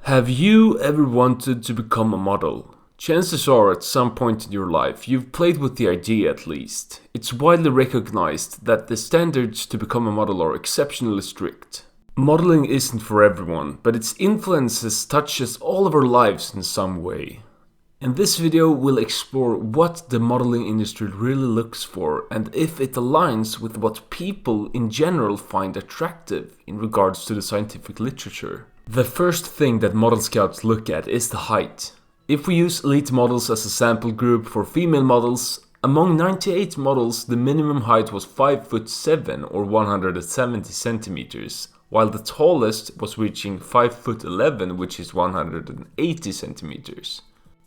Have you ever wanted to become a model? Chances are at some point in your life you've played with the idea at least. It's widely recognized that the standards to become a model are exceptionally strict. Modeling isn't for everyone, but its influences touches all of our lives in some way. In this video we'll explore what the modeling industry really looks for and if it aligns with what people in general find attractive in regards to the scientific literature. The first thing that model scouts look at is the height. If we use elite models as a sample group for female models, among 98 models the minimum height was 5'7" or 170 centimeters, while the tallest was reaching 5'11", which is 180 centimeters.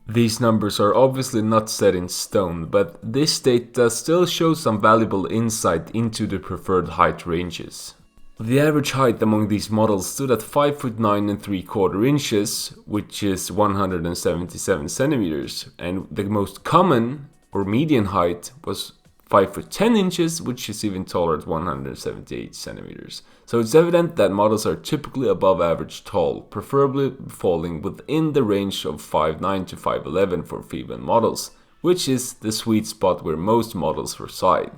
These numbers are obviously not set in stone, but this data still shows some valuable insight into the preferred height ranges. The average height among these models stood at 5'9" 3/4 inches, which is 177 centimeters, and the most common or median height was 5'10" inches, which is even taller at 178 centimeters. So it's evident that models are typically above average tall, preferably falling within the range of 5'9" to 5'11" for female models, which is the sweet spot where most models reside.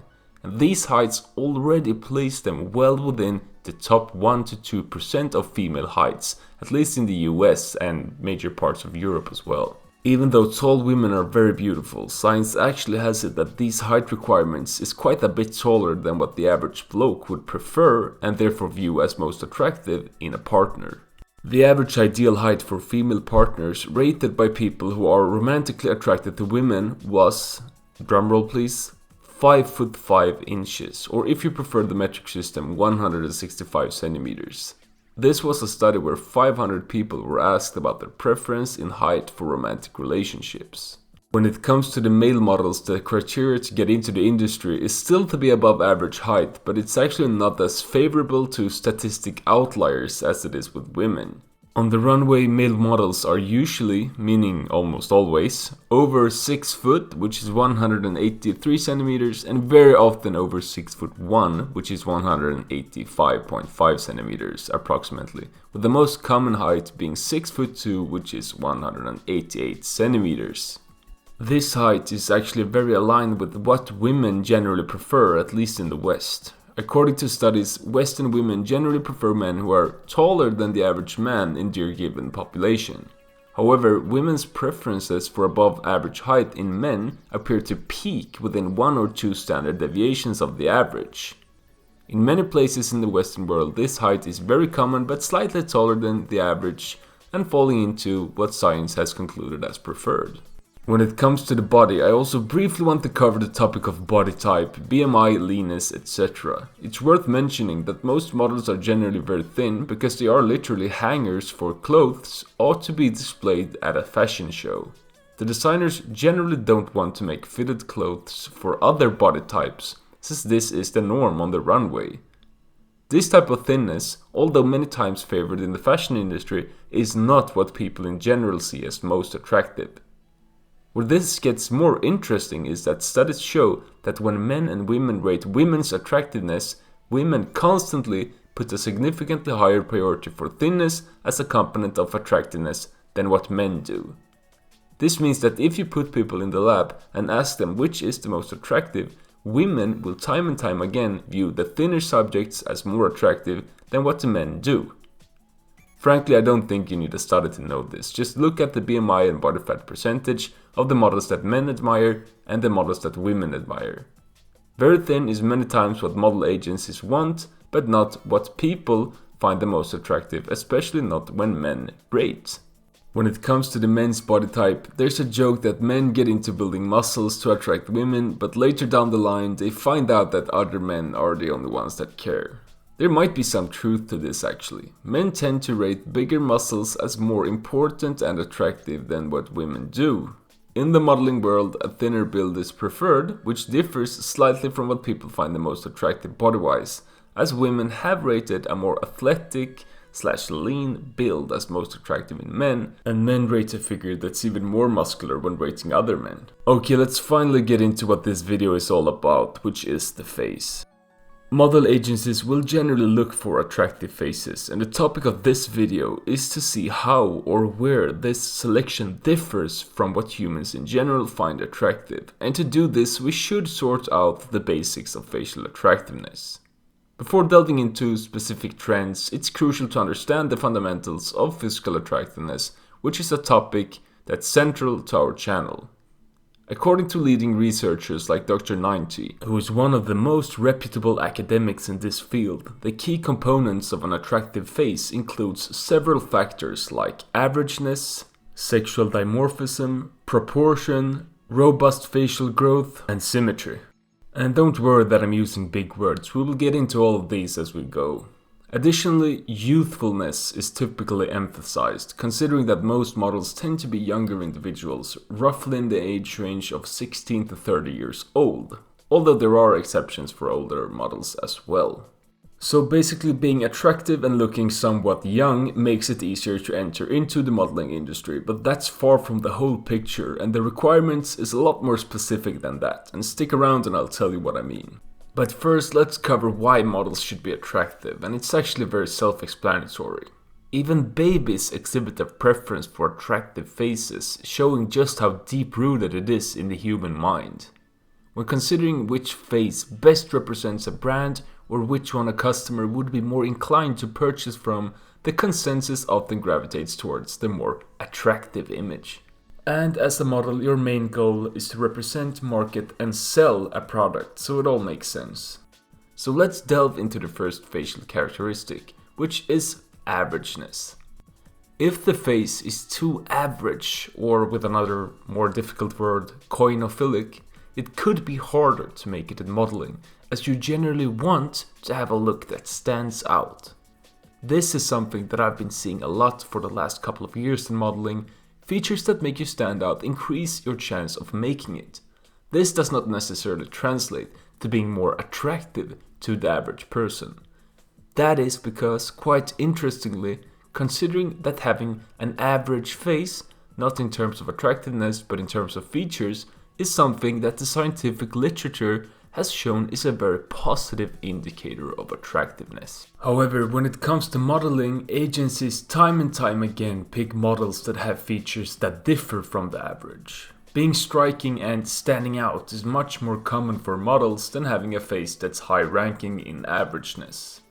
And these heights already place them well within the top 1 to 2% of female heights, at least in the US and major parts of Europe as well. Even though tall women are very beautiful, science actually has it that these height requirements is quite a bit taller than what the average bloke would prefer and therefore view as most attractive in a partner. The average ideal height for female partners rated by people who are romantically attracted to women was, drumroll please, 5'5" inches, or if you prefer the metric system, 165 centimeters. This was a study where 500 people were asked about their preference in height for romantic relationships. When it comes to the male models, the criteria to get into the industry is still to be above average height, but it's actually not as favorable to statistic outliers as it is with women. On the runway, male models are usually, meaning almost always, over 6 foot, which is 183 centimeters, and very often over 6'1", which is 185.5 centimeters approximately, with the most common height being 6'2", which is 188 centimeters. This height is actually very aligned with what women generally prefer, at least in the West. According to studies, Western women generally prefer men who are taller than the average man in their given population. However, women's preferences for above average height in men appear to peak within 1 or 2 standard deviations of the average. In many places in the Western world, this height is very common but slightly taller than the average and falling into what science has concluded as preferred. When it comes to the body, I also briefly want to cover the topic of body type, BMI, leanness, etc. It's worth mentioning that most models are generally very thin because they are literally hangers for clothes ought to be displayed at a fashion show. The designers generally don't want to make fitted clothes for other body types, since this is the norm on the runway. This type of thinness, although many times favored in the fashion industry, is not what people in general see as most attractive. Where this gets more interesting is that studies show that when men and women rate women's attractiveness, women constantly put a significantly higher priority for thinness as a component of attractiveness than what men do. This means that if you put people in the lab and ask them which is the most attractive, women will time and time again view the thinner subjects as more attractive than what the men do. Frankly, I don't think you need a study to know this. Just look at the BMI and body fat percentage of the models that men admire and the models that women admire. Very thin is many times what model agencies want, but not what people find the most attractive, especially not when men rate. When it comes to the men's body type, there's a joke that men get into building muscles to attract women, but later down the line they find out that other men are the only ones that care. There might be some truth to this actually. Men tend to rate bigger muscles as more important and attractive than what women do. In the modeling world, a thinner build is preferred, which differs slightly from what people find the most attractive body-wise, as women have rated a more athletic/lean build as most attractive in men, and men rate a figure that's even more muscular when rating other men. Okay, let's finally get into what this video is all about, which is the face. Model agencies will generally look for attractive faces, and the topic of this video is to see how or where this selection differs from what humans in general find attractive, and to do this we should sort out the basics of facial attractiveness. Before delving into specific trends, it's crucial to understand the fundamentals of physical attractiveness, which is a topic that's central to our channel. According to leading researchers like Dr. 90, who is one of the most reputable academics in this field, the key components of an attractive face includes several factors like averageness, sexual dimorphism, proportion, robust facial growth, and symmetry. And don't worry that I'm using big words, we will get into all of these as we go. Additionally, youthfulness is typically emphasized, considering that most models tend to be younger individuals, roughly in the age range of 16 to 30 years old, although there are exceptions for older models as well. So basically being attractive and looking somewhat young makes it easier to enter into the modeling industry, but that's far from the whole picture, and the requirements is a lot more specific than that, and stick around and I'll tell you what I mean. But first, let's cover why models should be attractive, and it's actually very self-explanatory. Even babies exhibit a preference for attractive faces, showing just how deep-rooted it is in the human mind. When considering which face best represents a brand, or which one a customer would be more inclined to purchase from, the consensus often gravitates towards the more attractive image. And as a model, your main goal is to represent, market, and sell a product, so it all makes sense. So let's delve into the first facial characteristic, which is averageness. If the face is too average, or with another more difficult word, coinophilic, it could be harder to make it in modeling, as you generally want to have a look that stands out. This is something that I've been seeing a lot for the last couple of years in modeling. Features that make you stand out increase your chance of making it. This does not necessarily translate to being more attractive to the average person. That is because, quite interestingly, considering that having an average face, not in terms of attractiveness but in terms of features, is something that the scientific literature has shown is a very positive indicator of attractiveness. However, when it comes to modeling, agencies time and time again pick models that have features that differ from the average. Being striking and standing out is much more common for models than having a face that's high ranking in averageness.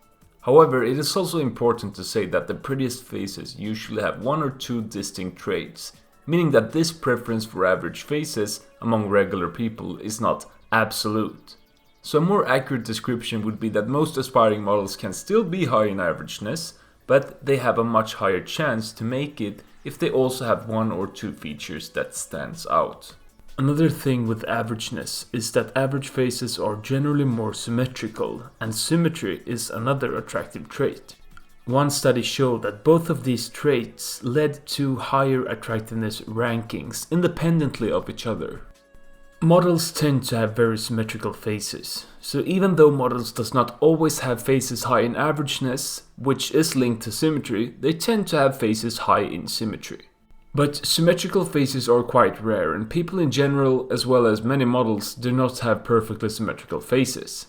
However, it is also important to say that the prettiest faces usually have one or two distinct traits, meaning that this preference for average faces among regular people is not absolute. So a more accurate description would be that most aspiring models can still be high in averageness, but they have a much higher chance to make it if they also have one or two features that stands out. Another thing with averageness is that average faces are generally more symmetrical, and symmetry is another attractive trait. One study showed that both of these traits led to higher attractiveness rankings independently of each other. Models tend to have very symmetrical faces, so even though models does not always have faces high in averageness, which is linked to symmetry, they tend to have faces high in symmetry. But symmetrical faces are quite rare, and people in general, as well as many models, do not have perfectly symmetrical faces.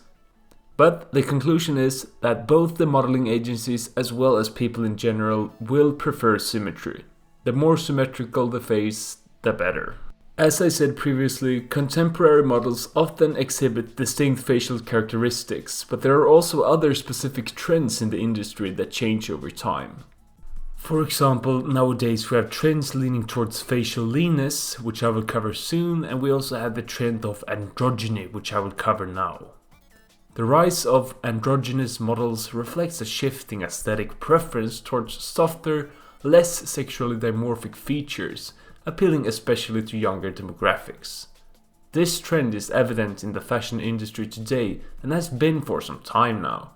But the conclusion is that both the modeling agencies as well as people in general will prefer symmetry. The more symmetrical the face, the better. As I said previously, contemporary models often exhibit distinct facial characteristics, but there are also other specific trends in the industry that change over time. For example, nowadays we have trends leaning towards facial leanness, which I will cover soon, and we also have the trend of androgyny, which I will cover now. The rise of androgynous models reflects a shifting aesthetic preference towards softer, less sexually dimorphic features, appealing especially to younger demographics. This trend is evident in the fashion industry today and has been for some time now.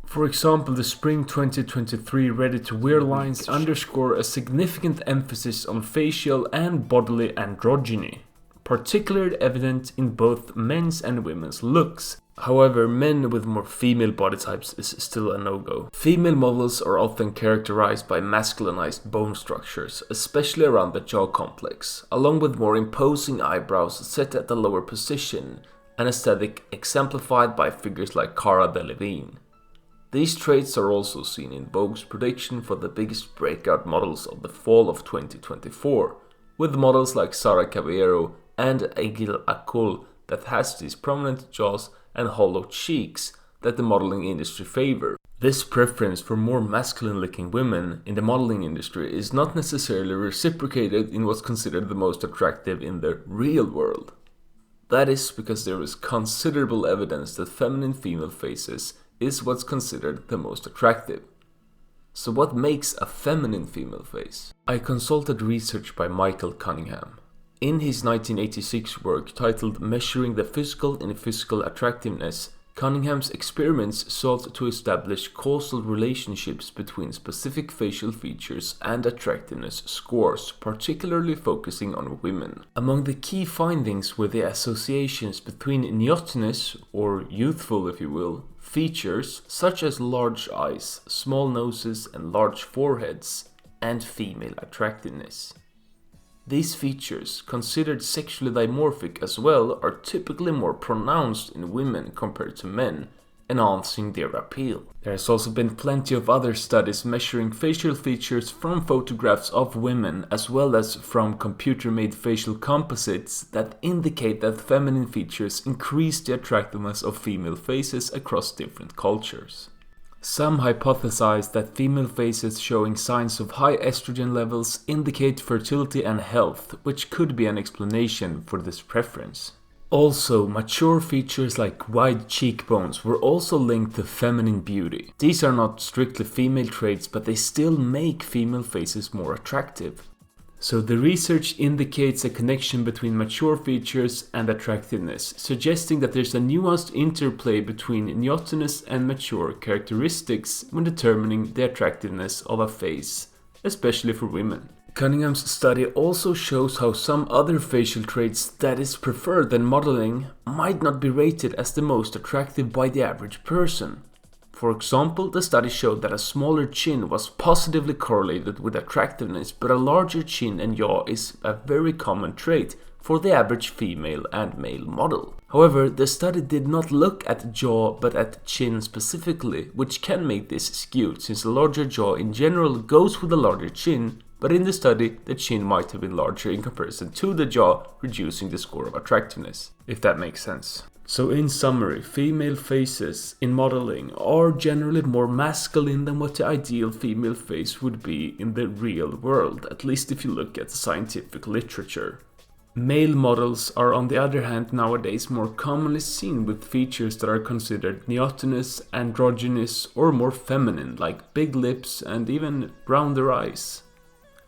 For example, the spring 2023 ready-to-wear lines underscore a significant emphasis on facial and bodily androgyny, particularly evident in both men's and women's looks. However, men with more female body types is still a no-go. Female models are often characterized by masculinized bone structures, especially around the jaw complex, along with more imposing eyebrows set at the lower position, an aesthetic exemplified by figures like Cara Delevingne. These traits are also seen in Vogue's prediction for the biggest breakout models of the fall of 2024, with models like Sara Caballero and Aigil Akul that has these prominent jaws and hollow cheeks that the modeling industry favor. This preference for more masculine-looking women in the modeling industry is not necessarily reciprocated in what's considered the most attractive in the real world. That is because there is considerable evidence that feminine female faces is what's considered the most attractive. So what makes a feminine female face? I consulted research by Michael Cunningham. In his 1986 work titled Measuring the Physical in Physical Attractiveness, Cunningham's experiments sought to establish causal relationships between specific facial features and attractiveness scores, particularly focusing on women. Among the key findings were the associations between neotenous, or youthful if you will, features such as large eyes, small noses and large foreheads, and female attractiveness. These features, considered sexually dimorphic as well, are typically more pronounced in women compared to men, enhancing their appeal. There has also been plenty of other studies measuring facial features from photographs of women as well as from computer-made facial composites that indicate that feminine features increase the attractiveness of female faces across different cultures. Some hypothesize that female faces showing signs of high estrogen levels indicate fertility and health, which could be an explanation for this preference. Also, mature features like wide cheekbones were also linked to feminine beauty. These are not strictly female traits, but they still make female faces more attractive. So the research indicates a connection between mature features and attractiveness, suggesting that there's a nuanced interplay between neotenous and mature characteristics when determining the attractiveness of a face, especially for women. Cunningham's study also shows how some other facial traits that is preferred than modeling might not be rated as the most attractive by the average person. For example, the study showed that a smaller chin was positively correlated with attractiveness, but a larger chin and jaw is a very common trait for the average female and male model. However, the study did not look at jaw but at chin specifically, which can make this skewed since a larger jaw in general goes with a larger chin, but in the study the chin might have been larger in comparison to the jaw, reducing the score of attractiveness, if that makes sense. So in summary, female faces in modeling are generally more masculine than what the ideal female face would be in the real world, at least if you look at the scientific literature. Male models are on the other hand nowadays more commonly seen with features that are considered neotenous, androgynous or more feminine, like big lips and even rounder eyes.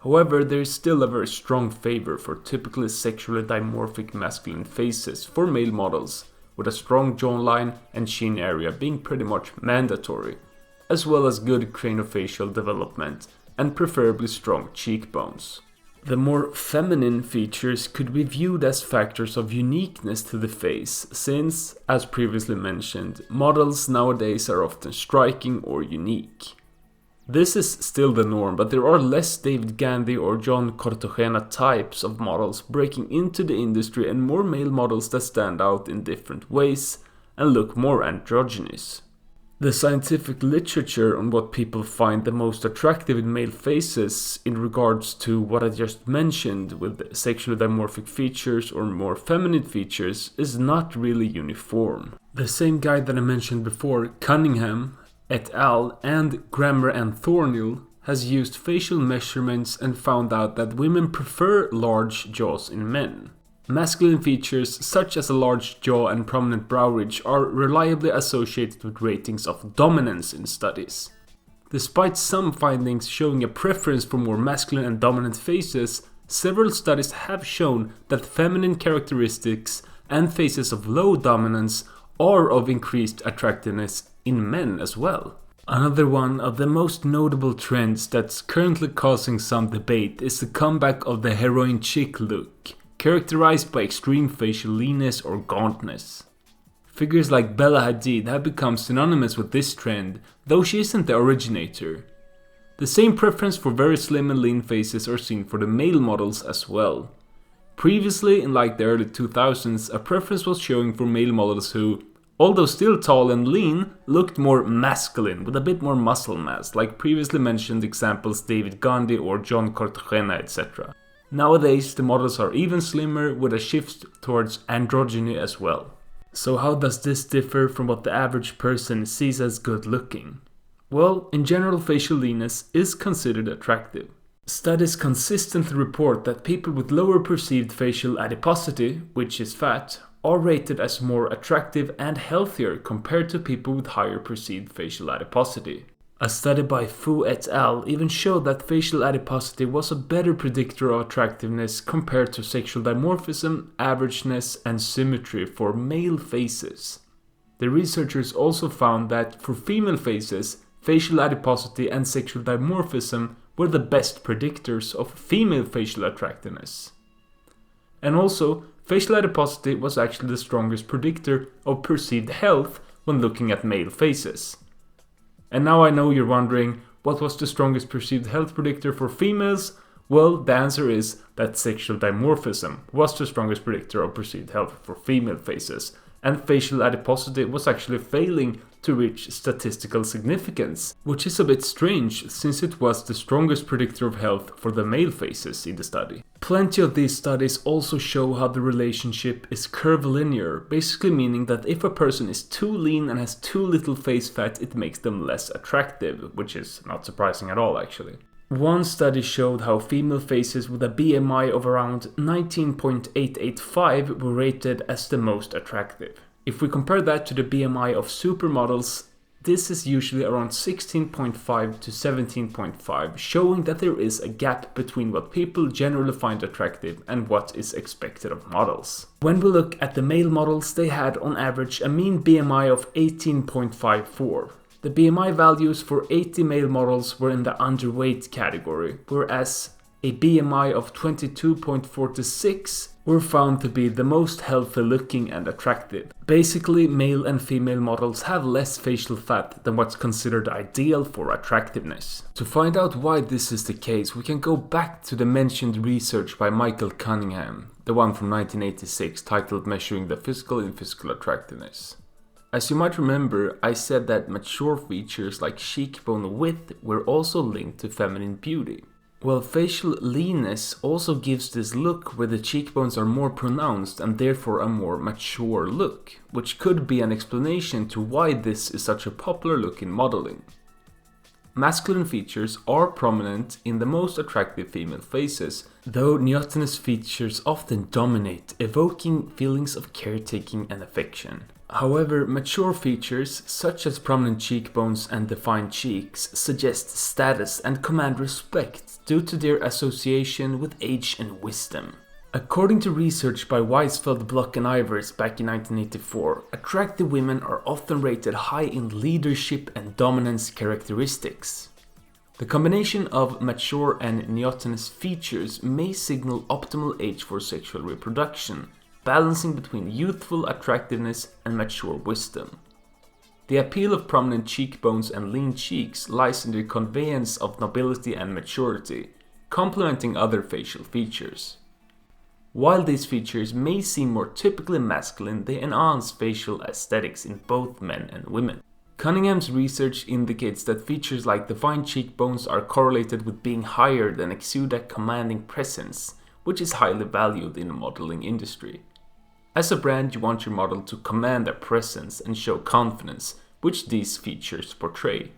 However, there is still a very strong favor for typically sexually dimorphic masculine faces for male models, with a strong jawline and chin area being pretty much mandatory, as well as good craniofacial development and preferably strong cheekbones. The more feminine features could be viewed as factors of uniqueness to the face, since, as previously mentioned, models nowadays are often striking or unique. This is still the norm, but there are less David Gandy or John Cortogena types of models breaking into the industry and more male models that stand out in different ways and look more androgynous. The scientific literature on what people find the most attractive in male faces in regards to what I just mentioned with sexually dimorphic features or more feminine features is not really uniform. The same guy that I mentioned before, Cunningham, et al. And Grammer and Thornhill has used facial measurements and found out that women prefer large jaws in men. Masculine features such as a large jaw and prominent brow ridge are reliably associated with ratings of dominance in studies. Despite some findings showing a preference for more masculine and dominant faces, several studies have shown that feminine characteristics and faces of low dominance are of increased attractiveness in men as well. Another one of the most notable trends that's currently causing some debate is the comeback of the heroin chick look, characterized by extreme facial leanness or gauntness. Figures like Bella Hadid have become synonymous with this trend, though she isn't the originator. The same preference for very slim and lean faces are seen for the male models as well. Previously, in like the early 2000s, a preference was showing for male models who, although still tall and lean, looked more masculine with a bit more muscle mass, like previously mentioned examples David Gandhi or John Cartagena, etc. Nowadays, the models are even slimmer with a shift towards androgyny as well. So how does this differ from what the average person sees as good looking? Well, in general, facial leanness is considered attractive. Studies consistently report that people with lower perceived facial adiposity, which is fat, are rated as more attractive and healthier compared to people with higher perceived facial adiposity. A study by Fu et al. Even showed that facial adiposity was a better predictor of attractiveness compared to sexual dimorphism, averageness, and symmetry for male faces. The researchers also found that for female faces, facial adiposity and sexual dimorphism were the best predictors of female facial attractiveness. And also, facial adiposity was actually the strongest predictor of perceived health when looking at male faces. And now I know you're wondering, what was the strongest perceived health predictor for females? Well, the answer is that sexual dimorphism was the strongest predictor of perceived health for female faces, and facial adiposity was actually failing to reach statistical significance, which is a bit strange since it was the strongest predictor of health for the male faces in the study. Plenty of these studies also show how the relationship is curvilinear, basically meaning that if a person is too lean and has too little face fat, it makes them less attractive, which is not surprising at all actually. One study showed how female faces with a BMI of around 19.885 were rated as the most attractive. If we compare that to the BMI of supermodels, this is usually around 16.5 to 17.5, showing that there is a gap between what people generally find attractive and what is expected of models. When we look at the male models, they had on average a mean BMI of 18.54. The BMI values for 80 male models were in the underweight category, whereas a BMI of 22.46 were found to be the most healthy looking and attractive. Basically, male and female models have less facial fat than what's considered ideal for attractiveness. To find out why this is the case, we can go back to the mentioned research by Michael Cunningham, the one from 1986 titled Measuring the Physical in Physical Attractiveness. As you might remember, I said that mature features like cheekbone width were also linked to feminine beauty. Well, facial leanness also gives this look where the cheekbones are more pronounced and therefore a more mature look, which could be an explanation to why this is such a popular look in modeling. Masculine features are prominent in the most attractive female faces, though neotenous features often dominate, evoking feelings of caretaking and affection. However, mature features, such as prominent cheekbones and defined cheeks, suggest status and command respect due to their association with age and wisdom. According to research by Weisfeld, Block and Ivers back in 1984, attractive women are often rated high in leadership and dominance characteristics. The combination of mature and neotenous features may signal optimal age for sexual reproduction, balancing between youthful attractiveness and mature wisdom. The appeal of prominent cheekbones and lean cheeks lies in their conveyance of nobility and maturity, complementing other facial features. While these features may seem more typically masculine, they enhance facial aesthetics in both men and women. Cunningham's research indicates that features like defined cheekbones are correlated with being higher than exude a commanding presence, which is highly valued in the modeling industry. As a brand, you want your model to command a presence and show confidence, which these features portray.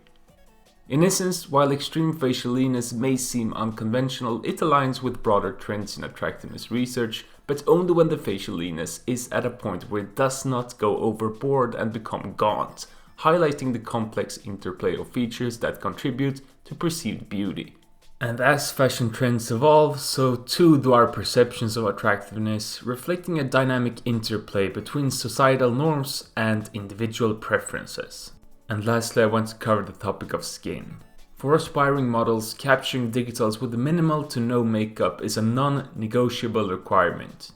In essence, while extreme facial leanness may seem unconventional, it aligns with broader trends in attractiveness research, but only when the facial leanness is at a point where it does not go overboard and become gaunt, highlighting the complex interplay of features that contribute to perceived beauty. And as fashion trends evolve, so too do our perceptions of attractiveness, reflecting a dynamic interplay between societal norms and individual preferences. And lastly, I want to cover the topic of skin. For aspiring models, capturing digitals with minimal to no makeup is a non-negotiable requirement.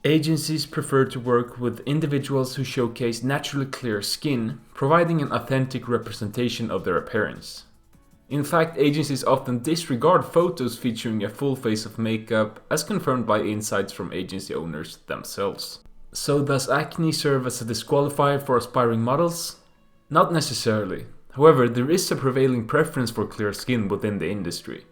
Agencies prefer to work with individuals who showcase naturally clear skin, providing an authentic representation of their appearance. In fact, agencies often disregard photos featuring a full face of makeup, as confirmed by insights from agency owners themselves. So does acne serve as a disqualifier for aspiring models? Not necessarily. However, there is a prevailing preference for clear skin within the industry.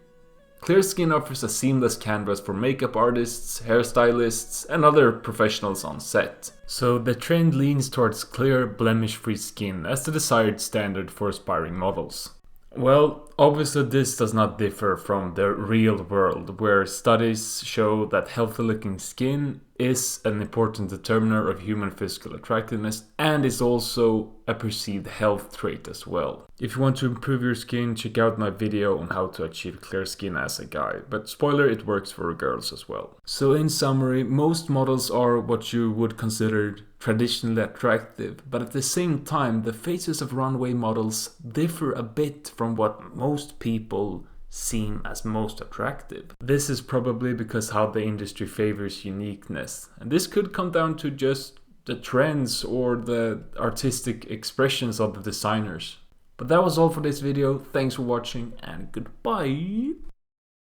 Clear skin offers a seamless canvas for makeup artists, hairstylists, and other professionals on set. So the trend leans towards clear, blemish-free skin as the desired standard for aspiring models. Well, obviously this does not differ from the real world, where studies show that healthy looking skin is an important determiner of human physical attractiveness and is also a perceived health trait as well. If you want to improve your skin, check out my video on how to achieve clear skin as a guy, but spoiler, it works for girls as well. So in summary, most models are what you would consider traditionally attractive, but at the same time the faces of runway models differ a bit from what most people seem as most attractive. This is probably because how the industry favors uniqueness, and this could come down to just the trends or the artistic expressions of the designers. But that was all for this video. Thanks for watching and goodbye.